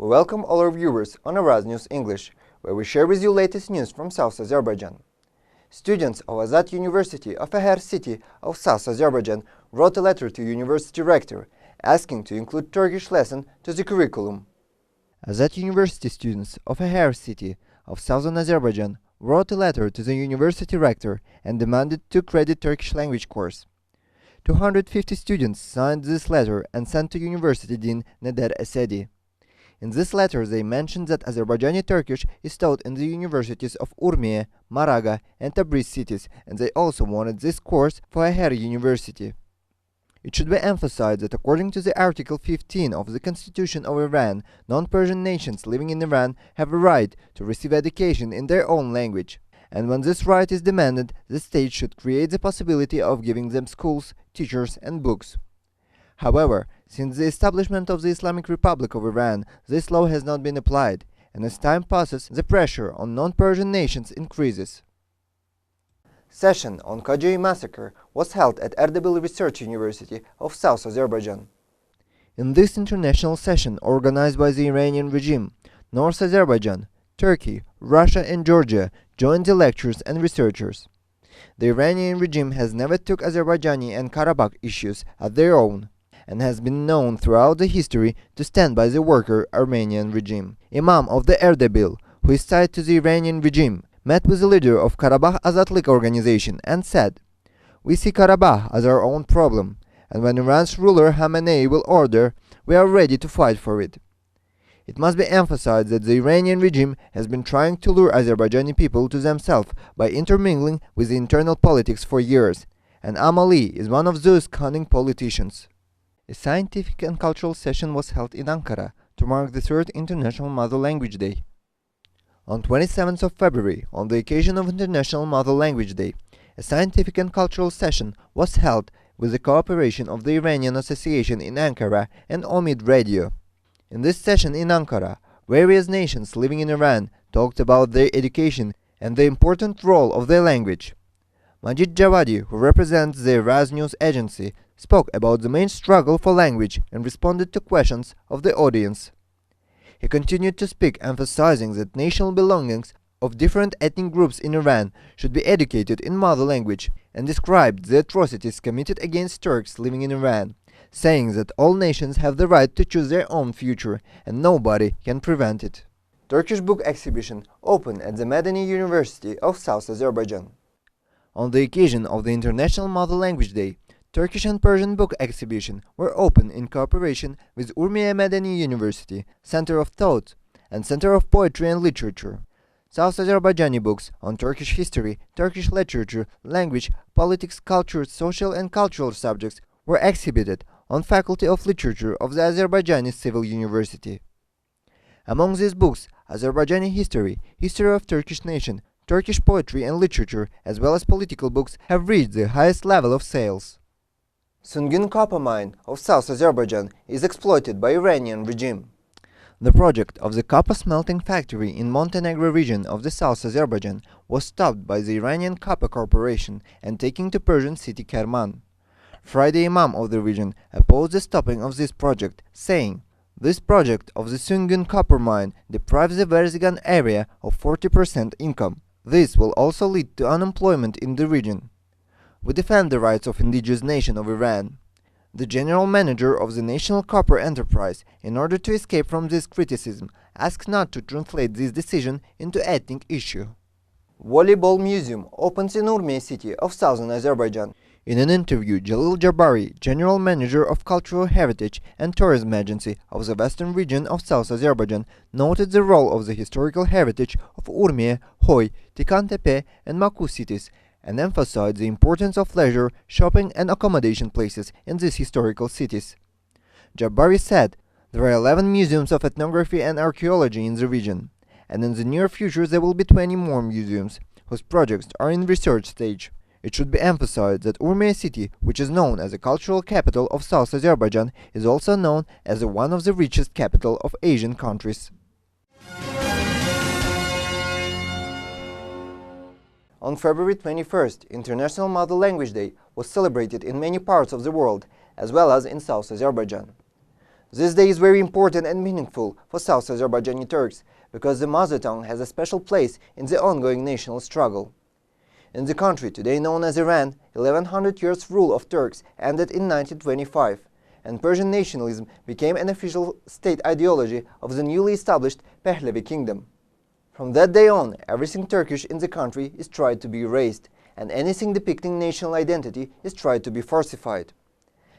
We welcome all our viewers on Araz News English, where we share with you latest news from South Azerbaijan. Students of Azad University of Ahar city of South Azerbaijan wrote a letter to university rector asking to include Turkish lesson to the curriculum. Azad University students of Ahar city of Southern Azerbaijan wrote a letter to the university rector and demanded to credit Turkish language course. 250 students signed this letter and sent to University Dean Neder Esedi. In this letter, they mentioned that Azerbaijani Turkish is taught in the universities of Urmiye, Maraga, and Tabriz cities, and they also wanted this course for Ahar University. It should be emphasized that according to the Article 15 of the Constitution of Iran, non-Persian nations living in Iran have a right to receive education in their own language. And when this right is demanded, the state should create the possibility of giving them schools, teachers, and books. However, since the establishment of the Islamic Republic of Iran, this law has not been applied, and as time passes, the pressure on non-Persian nations increases. Session on Kajai massacre was held at Erdebil Research University of South Azerbaijan. In this international session organized by the Iranian regime, North Azerbaijan, Turkey, Russia and Georgia joined the lecturers and researchers. The Iranian regime has never took Azerbaijani and Karabakh issues as their own, and has been known throughout the history to stand by the worker Armenian regime. Imam of the Erdebil, who is tied to the Iranian regime, met with the leader of Karabakh Azatlik organization and said, "We see Karabakh as our own problem, and when Iran's ruler Khamenei will order, we are ready to fight for it." It must be emphasized that the Iranian regime has been trying to lure Azerbaijani people to themselves by intermingling with the internal politics for years, and Amali is one of those cunning politicians. A scientific and cultural session was held in Ankara to mark the 3rd International Mother Language Day. On 27th of February, on the occasion of International Mother Language Day, a scientific and cultural session was held with the cooperation of the Iranian Association in Ankara and Omid Radio. In this session in Ankara, various nations living in Iran talked about their education and the important role of their language. Majid Javadi, who represents the Araz News Agency, spoke about the main struggle for language and responded to questions of the audience. He continued to speak, emphasizing that national belongings of different ethnic groups in Iran should be educated in mother language, and described the atrocities committed against Turks living in Iran, saying that all nations have the right to choose their own future and nobody can prevent it. Turkish book exhibition opened at the Medeni University of South Azerbaijan. On the occasion of the International Mother Language Day, Turkish and Persian book exhibition were opened in cooperation with Urmiye Medeni University, Center of Thought, and Center of Poetry and Literature. South Azerbaijani books on Turkish history, Turkish literature, language, politics, culture, social and cultural subjects were exhibited on Faculty of Literature of the Azerbaijani Civil University. Among these books, Azerbaijani history, history of Turkish nation, Turkish poetry and literature, as well as political books have reached the highest level of sales. Sungun copper mine of South Azerbaijan is exploited by Iranian regime. The project of the copper smelting factory in Montenegro region of the South Azerbaijan was stopped by the Iranian Copper Corporation and taken to Persian city Kerman. Friday Imam of the region opposed the stopping of this project, saying, "This project of the Sungun copper mine deprives the Verzigan area of 40% income. This will also lead to unemployment in the region. We defend the rights of indigenous nation of Iran." The general manager of the National Copper Enterprise, in order to escape from this criticism, asked not to translate this decision into ethnic issue. Volleyball Museum opens in Urmiye city of southern Azerbaijan. In an interview, Jalil Jabari, General Manager of Cultural Heritage and Tourism Agency of the Western region of South Azerbaijan, noted the role of the historical heritage of Urmiye, Hoy, Tikantepe and Maku cities, and emphasized the importance of leisure, shopping and accommodation places in these historical cities. Jabari said, "There are 11 museums of ethnography and archaeology in the region, and in the near future there will be 20 more museums, whose projects are in research stage." It should be emphasized that Urmiye city, which is known as the cultural capital of South Azerbaijan, is also known as one of the richest capital of Asian countries. On February 21st, International Mother Language Day was celebrated in many parts of the world, as well as in South Azerbaijan. This day is very important and meaningful for South Azerbaijani Turks because the mother tongue has a special place in the ongoing national struggle. In the country today known as Iran, 1100 years rule of Turks ended in 1925, and Persian nationalism became an official state ideology of the newly established Pahlavi kingdom. From that day on, everything Turkish in the country is tried to be erased, and anything depicting national identity is tried to be falsified.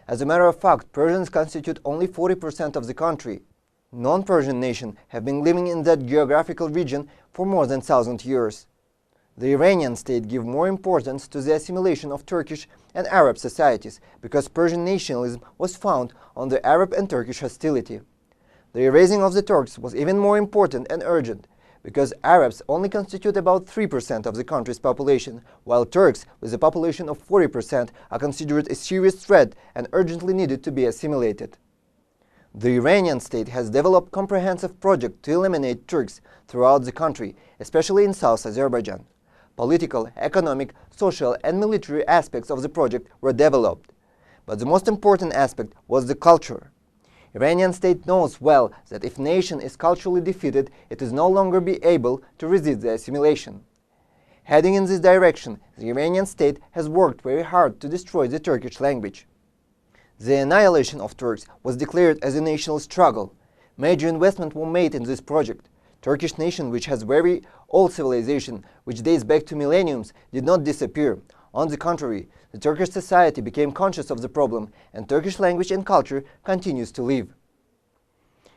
As a matter of fact, Persians constitute only 40% of the country. Non-Persian nations have been living in that geographical region for more than 1,000 years. The Iranian state gives more importance to the assimilation of Turkish and Arab societies because Persian nationalism was founded on the Arab and Turkish hostility. The erasing of the Turks was even more important and urgent because Arabs only constitute about 3% of the country's population, while Turks, with a population of 40%, are considered a serious threat and urgently needed to be assimilated. The Iranian state has developed a comprehensive project to eliminate Turks throughout the country, especially in South Azerbaijan. Political, economic, social, and military aspects of the project were developed. But the most important aspect was the culture. Iranian state knows well that if nation is culturally defeated, it is no longer be able to resist the assimilation. Heading in this direction, the Iranian state has worked very hard to destroy the Turkish language. The annihilation of Turks was declared as a national struggle. Major investments were made in this project. Turkish nation, which has very old civilization, which dates back to millenniums, did not disappear. On the contrary, the Turkish society became conscious of the problem, and Turkish language and culture continues to live.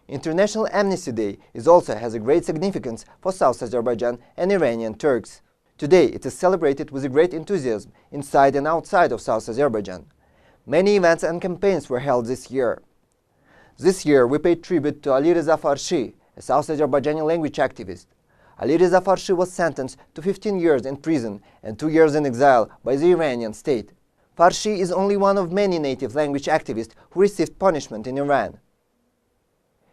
International Amnesty Day also has a great significance for South Azerbaijan and Iranian Turks. Today it is celebrated with a great enthusiasm inside and outside of South Azerbaijan. Many events and campaigns were held this year. This year we paid tribute to Ali Reza Farshi, a South Azerbaijani language activist. Ali Reza Farshi was sentenced to 15 years in prison and 2 years in exile by the Iranian state. Farshi is only one of many native language activists who received punishment in Iran.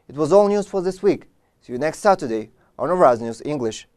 It was all news for this week. See you next Saturday on Araz News English.